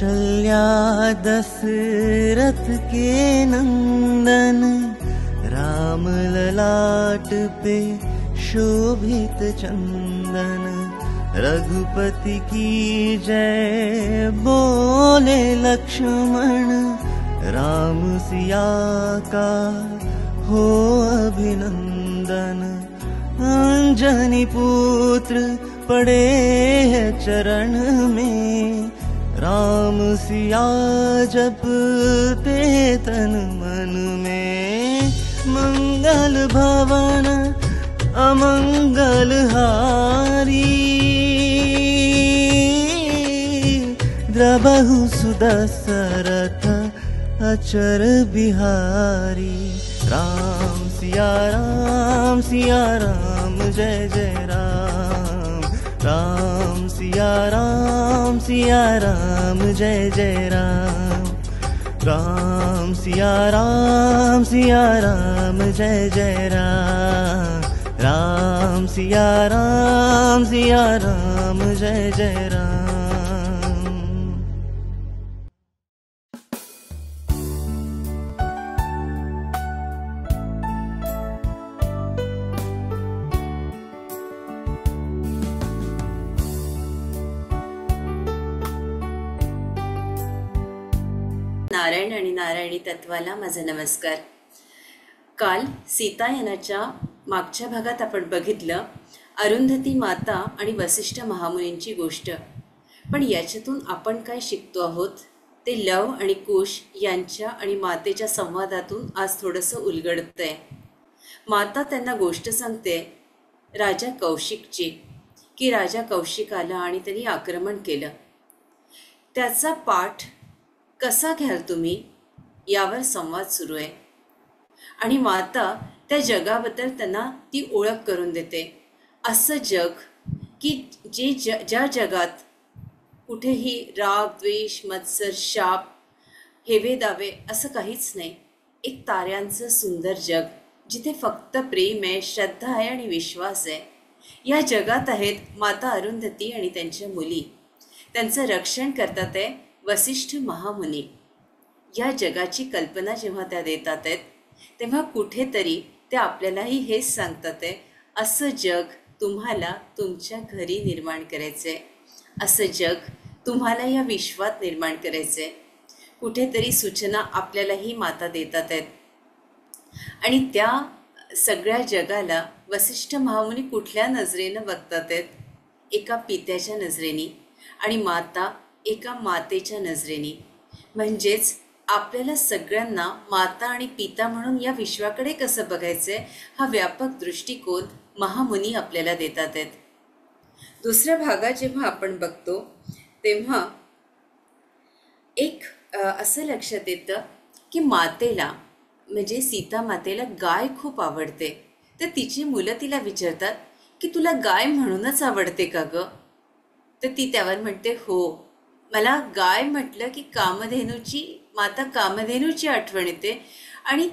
कौशल्या दशरथ के नंदन, राम ललाट पे शोभित चंदन। रघुपति की जय बोले लक्ष्मण, राम सिया का हो अभिनंदन। अंजनी पुत्र पड़े है चरण में, राम सिया जपते तन मन में। मंगल भवन अमंगल हारी, द्रबहु सुदशरथ अचर बिहारी। राम सिया राम जय जय राम। राम सिया राम जय जय राम। राम सिया राम जय जय राम। राम सिया राम जय जय राम। नारायण आणि नारायणी तत्वाला माझा नमस्कार। काल सीतायनाच्या मागच्या भागात आपण बघितलं अरुंधती माता आणि वसिष्ठ महामुनींची गोष्ट, पण याच्यातून आपण काय शिकतो आहोत ते लव आणि कुश यांच्या आणि मातेच्या संवादातून आज थोडंसं उलगडतंय। माता त्यांना गोष्ट सांगते राजा कौशिकची, की राजा कौशिक आला आणि त्यांनी आक्रमण केलं, त्याचा पाठ कसा घ्याल तुम्ही यावर संवाद सुरू आहे। आणि माता त्या जगाबद्दल त्यांना ती ओळख करून देते, असं जग की ज्या जगात कुठेही राग द्वेष मत्सर शाप हेवे दावे असं काहीच नाही, एक ताऱ्यांचं सुंदर जग जिथे फक्त प्रेम आहे, श्रद्धा आहे आणि विश्वास आहे। या जगात आहेत माता अरुंधती आणि त्यांच्या मुली, त्यांचं रक्षण करतात आहे वसिष्ठ महामुनी। या जगाची कल्पना जेव्हा त्या देतात आहेत तेव्हा कुठेतरी ते आपल्यालाही हेच सांगतात आहे, असं जग तुम्हाला तुमच्या घरी निर्माण करायचंय, असं जग तुम्हाला या विश्वात निर्माण करायचंय। कुठेतरी सूचना आपल्यालाही माता देतात आहेत। आणि त्या सगळ्या जगाला वसिष्ठ महामुनी कुठल्या नजरेनं बघतात आहेत, एका पित्याच्या नजरेने आणि माता एका मातेच्या नजरेने। म्हणजेच आपल्याला सगळ्यांना माता आणि पिता म्हणून या विश्वाकडे कसं बघायचंय हा व्यापक दृष्टिकोन महामुनी आपल्याला देतात आहेत। दुसऱ्या भागात जेव्हा आपण बघतो तेव्हा एक असं लक्षात येतं की मातेला म्हणजे सीता मातेला गाय खूप आवडते, तर तिची मुलं तिला विचारतात की तुला गाय म्हणूनच आवडते का गं? तर ती त्यावर म्हणते हो, मला गाय म्हटलं की माता कामधेनूची आठवण येते आणि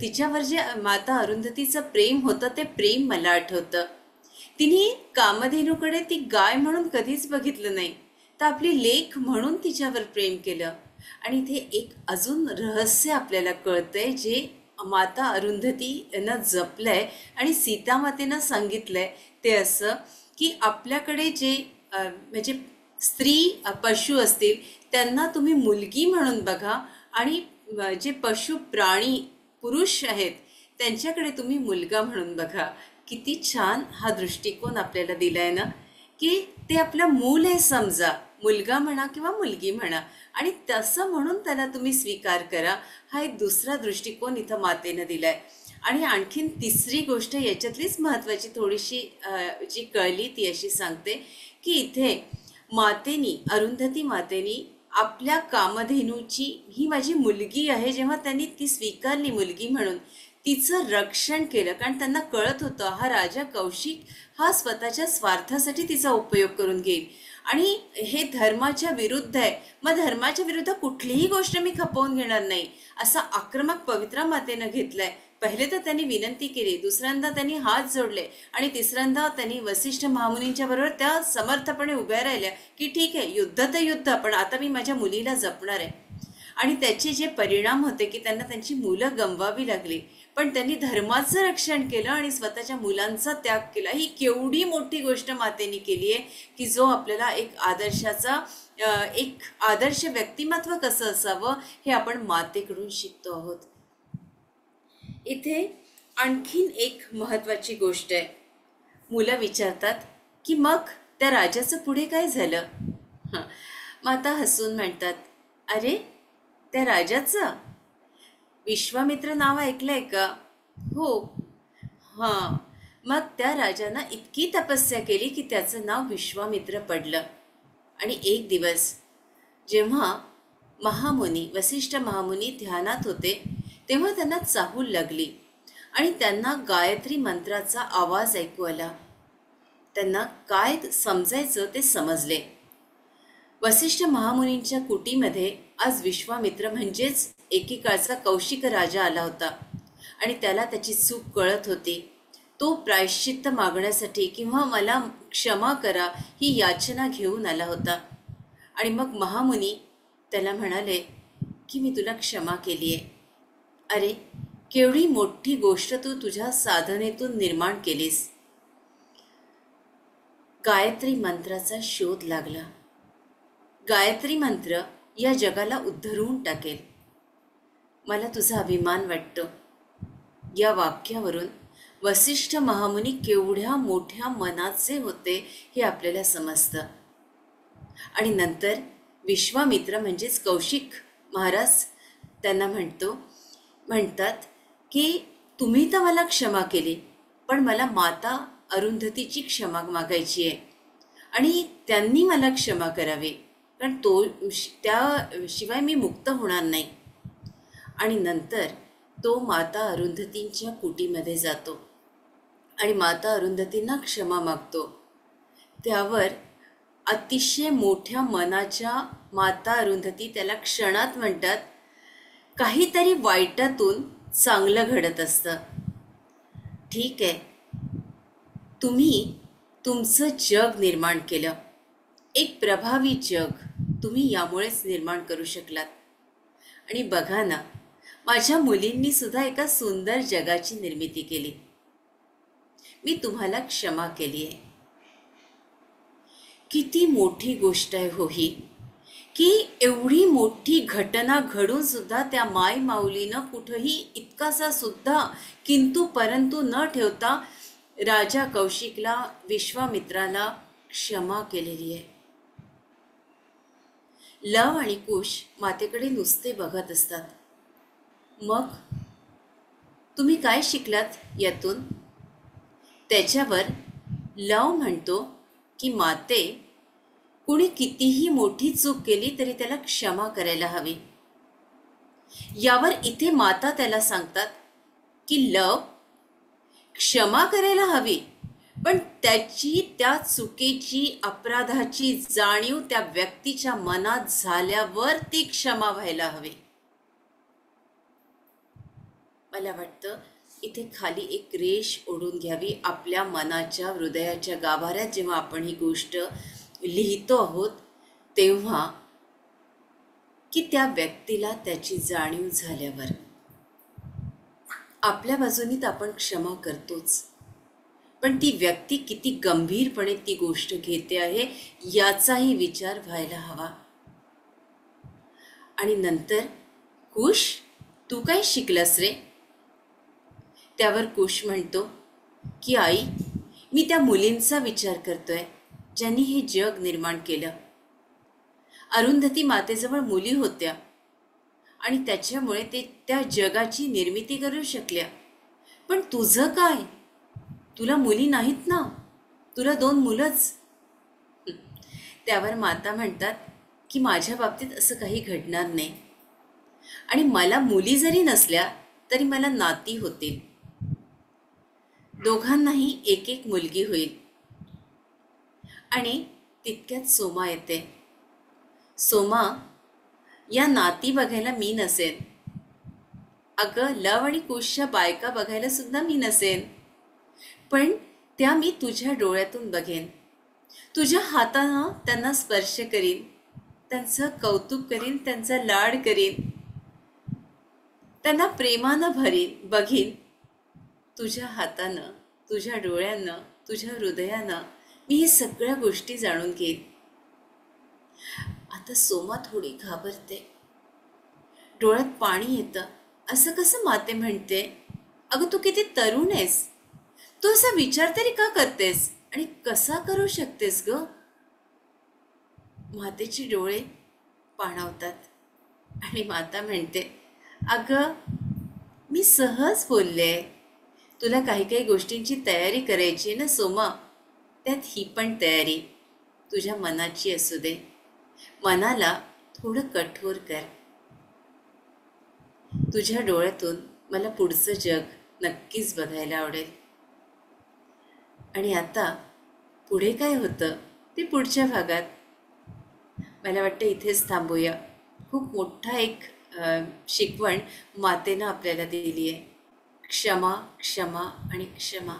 तिच्यावर जे माता अरुंधतीचं प्रेम होतं ते प्रेम मला आठवतं। तिने कामधेनूकडे ती गाय म्हणून कधीच बघितलं नाही, तर आपली लेक म्हणून तिच्यावर प्रेम केलं। आणि इथे एक अजून रहस्य आपल्याला कळतंय जे माता अरुंधतीनं जपलंय आणि सीतामातेनं सांगितलंय ते असं की आपल्याकडे जे म्हणजे स्त्री पशु असतील त्यांना तुम्ही मुलगी म्हणून बघा आणि जे पशु प्राणी पुरुष आहेत त्यांच्याकडे तुम्ही मुलगा म्हणून बघा। किती छान हा दृष्टिकोन आपल्याला दिलाय ना, की ते आपलं मूल आहे समजा, मुलगा म्हणा किंवा मुलगी म्हणा, आणि तसं म्हणून त्याला तुम्ही स्वीकार करा। हा एक दुसरा दृष्टिकोन इथं मातेनं दिलाय। आणि आणखीन तिसरी गोष्ट याच्यातलीच महत्त्वाची थोडीशी जी कळली ती अशी सांगते की इथे अरुंधती मातेनी आपल्या कामधेनूची ही माझी मुलगी आहे जेव्हा त्यांनी ती स्वीकारली मुलगी म्हणून, तिचं रक्षण केलं। कारण त्यांना कळत होतं हा राजा कौशिक हा स्वतःच्या स्वार्थासाठी तिचा उपयोग करून घेईल आणि हे धर्माच्या विरुद्ध आहे, मग धर्माच्या विरुद्ध कुठलीही गोष्ट मी खपवून घेणार नाही, असा आक्रमक पवित्रा मातेनं घेतलाय. पहिले तर त्यांनी विनंती केली, दुसऱ्यांदा त्यांनी हात जोडले आणि तिसऱ्यांदा त्यांनी वसिष्ठ महामुनींच्या बरोबर त्या समर्थपणे उभ्या राहिल्या की ठीक आहे, युद्ध तर युद्ध, पण आता मी माझ्या मुलीला जपणार आहे. आणि त्याचे जे परिणाम होते की त्यांना त्यांची मुलं गमवावी लागली, पण त्यांनी धर्माचं रक्षण केलं आणि स्वतःच्या मुलांचा त्याग केला. ही केवढी मोठी गोष्ट मातेने केली आहे की जो आपल्याला एक आदर्श व्यक्तिमत्व कसं असावं हे आपण मातेकडून शिकतो आहोत. इथे आणखीन एक महत्त्वाची गोष्ट आहे. मुलं विचारतात की मग त्या राजाचं पुढे काय झालं. माता हसून म्हणतात, अरे त्या राजाचं विश्वामित्र नाव ऐकलंय का? हो. हां, मग त्या राजानं इतकी तपस्या केली की त्याचं नाव विश्वामित्र पडलं. आणि एक दिवस जेव्हा वसिष्ठ महामुनी ध्यानात होते तेव्हा त्यांना चाहूल लागली आणि त्यांना गायत्री मंत्राचा आवाज ऐकू आला. त्यांना काय समजायचं ते समजले. वसिष्ठ महामुनींच्या कुटीमध्ये आज विश्वामित्र म्हणजेच एकेकाळचा कौशिक राजा आला होता आणि त्याला त्याची चूक कळत होती. तो प्रायश्चित्त मागण्यासाठी किंवा मला क्षमा करा ही याचना घेऊन आला होता. आणि मग महामुनी त्याला म्हणाले की मी तुला क्षमा केली आहे. अरे केवढी मोठी गोष्ट तू तुझ्या साधनेतून निर्माण केलीस. गायत्री मंत्राचा शोध लागला. गायत्री मंत्र या जगाला उद्धरून टाकेल. मला तुझा अभिमान वाटतो. या वाक्यावरून वसिष्ठ महामुनी केवढ्या मोठ्या मनाचे होते हे आपल्याला समजतं. आणि नंतर विश्वामित्र म्हणजेच कौशिक महाराज त्यांना म्हणतात की तुम्ही तर मला क्षमा केली, पण मला माता अरुंधतीची क्षमा मागायची आहे आणि त्यांनी मला क्षमा करावी, कारण त्याशिवाय मी मुक्त होणार नाही. आणि नंतर तो माता अरुंधतींच्या कुटीमध्ये जातो आणि माता अरुंधतींना क्षमा मागतो. त्यावर अतिशय मोठ्या मनाच्या माता अरुंधती त्याला क्षणात म्हणतात, काहीतरी वाईटातून चांगलं घडत असतं. ठीक आहे, तुम्ही तुमचं जग निर्माण केलं, एक प्रभावी जग तुम्ही यामुळेच निर्माण करू शकलात. आणि बघा ना, माझ्या मुलींनी सुद्धा एका सुंदर जगाची निर्मिती केली. मी तुम्हाला क्षमा केली आहे. किती मोठी गोष्ट आहे हो ही, की एवढी मोठी घटना घडून सुद्धा त्या माय माऊलीनं कुठंही इतकासा सुद्धा किंतु परंतु न ठेवता राजा कौशिकला, विश्वामित्राला क्षमा केलेली आहे. लव आणि कुश मातेकडे नुसते बघत असतात. मग तुम्ही काय शिकलात यातून? त्याच्यावर लव म्हणतो की माते, कुणी कितीही मोठी चूक केली तरी त्याला क्षमा करायला हवी. यावर इथे माता त्याला सांगतात की लव, क्षमा करायला हवी, पण त्या चुकीची, अपराधाची जाणीव त्या व्यक्तीच्या मनात झाल्यावर ती क्षमा व्हायला हवी. मला वाटतं इथे खाली एक रेष ओढून घ्यावी आपल्या मनाच्या, हृदयाच्या गाभाऱ्यात. जेव्हा आपण ही गोष्ट लिहितो आहोत तेव्हा की त्या व्यक्तीला त्याची जाणीव झाल्यावर आपल्या बाजूनी तर आपण क्षमा करतोच, पण ती व्यक्ती किती गंभीरपणे ती गोष्ट घेते आहे याचाही विचार व्हायला हवा. आणि नंतर कुश, तू काय शिकलास रे? त्यावर कुश म्हणतो की आई, मी त्या मुलींचा विचार करतोय ज्यांनी हे जग निर्माण केलं. अरुंधती मातेजवळ मुली होत्या आणि त्याच्यामुळे ते त्या जगाची निर्मिती करू शकल्या. पण तुझं काय? तुला मुली नाहीत ना, तुला 2 मुलंच. त्यावर माता म्हणतात की माझ्या बाबतीत असं काही घडणार नाही आणि मला मुली जरी नसल्या तरी मला नाती होतील. दोघांनाही एक एक मुलगी होईल आणि तितक्यात सोमा येते. सोमा, या नाती बघायला मी नसेन. अगं, लव आणि कुशच्या बायका बघायला सुद्धा मी नसेन, पण त्या मी तुझ्या डोळ्यातून बघेन. तुझ्या हातानं त्यांना स्पर्श करीन, त्यांचं कौतुक करीन, त्यांचा लाड करीन, त्यांना प्रेमानं भरीन बघीन. तुझ्या हातानं, तुझ्या डोळ्यानं, तुझ्या हृदयानं मी हे सगळ्या गोष्टी जाणून घेईन. आता सोमा थोडी घाबरते, डोळ्यात पाणी येतं. असं कसं माते म्हणते? अगं, तू किती तरुण आहेस. तू असा विचार तरी का करतेस आणि कसा करू शकतेस ग? मातेची डोळे पाणावतात आणि माता म्हणते, अगं, मी सहज बोलले. तुला काही काही गोष्टींची तयारी करायची ना सोमा, त्यात ही पण तयारी तुझ्या मनाची असू दे. मनाला थोडं कठोर कर. तुझ्या डोळ्यातून मला पुढचं जग नक्कीच बघायला आवडेल. आणि आता पुढे काय होतं ते पुढच्या भागात. मला वाटतं इथेच थांबूया. खूप मोठा एक शिकवण मातेनं आपल्याला दिली आहे. क्षमा, क्षमा आणि क्षमा.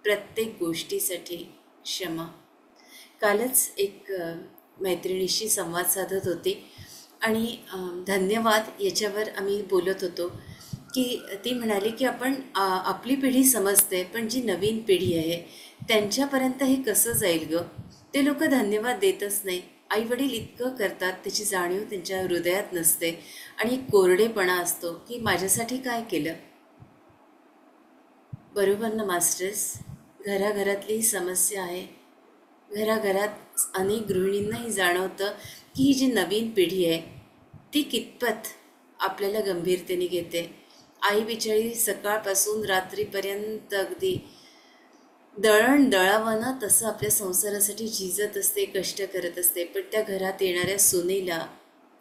प्रत्येक गोष्टीसाठी क्षमा. कालच एक मैत्रिणीशी संवाद साधत होती आणि धन्यवाद याच्यावर आम्ही बोलत होतो की ती म्हणाली की आपण आपली पिढी समजते, पण जी नवीन पिढी आहे त्यांच्यापर्यंत हे कसं जाईल ग? ते लोक धन्यवाद देतच नाही. आई वडील इतकं करतात, त्याची जाणीव त्यांच्या हृदयात नसते आणि एक कोरडेपणा असतो की माझ्यासाठी काय केलं. बरोबर ना मास्टर्स? घराघरातली ही समस्या आहे. घराघरात अनेक गृहिणींनाही जाणवतं की ही जी नवीन पिढी आहे ती कितपत आपल्याला गंभीरतेने घेते. आई बिचारी सकाळपासून रात्रीपर्यंत अगदी दळण दळावं ना तसं आपल्या संसारासाठी झिजत असते, कष्ट करत असते, पण त्या घरात येणाऱ्या सुनेला,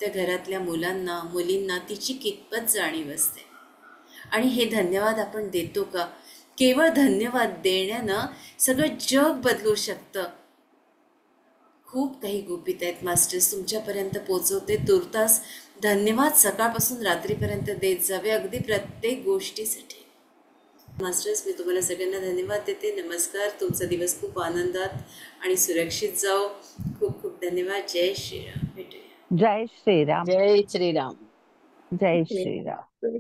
त्या घरातल्या मुलांना, मुलींना तिची कितपत जाणीव असते. आणि हे धन्यवाद आपण देतो का? केवळ धन्यवाद देण्यानं सगळं जग बदलू शकतं. खूप काही गुपित आहेत मास्टर्स, तुमच्यापर्यंत पोचवते तुर्तास. धन्यवाद सकाळपासून रात्रीपर्यंत देत जावे, अगदी प्रत्येक गोष्टीसाठी. मास्टर्स, मी तुम्हाला सगळ्यांना धन्यवाद देते. नमस्कार. तुमचा दिवस खूप आनंदात आणि सुरक्षित जाओ. खूप खूप धन्यवाद. जय श्रीराम. भेटूया. जय श्रीराम. जय श्रीराम. जय श्रीराम.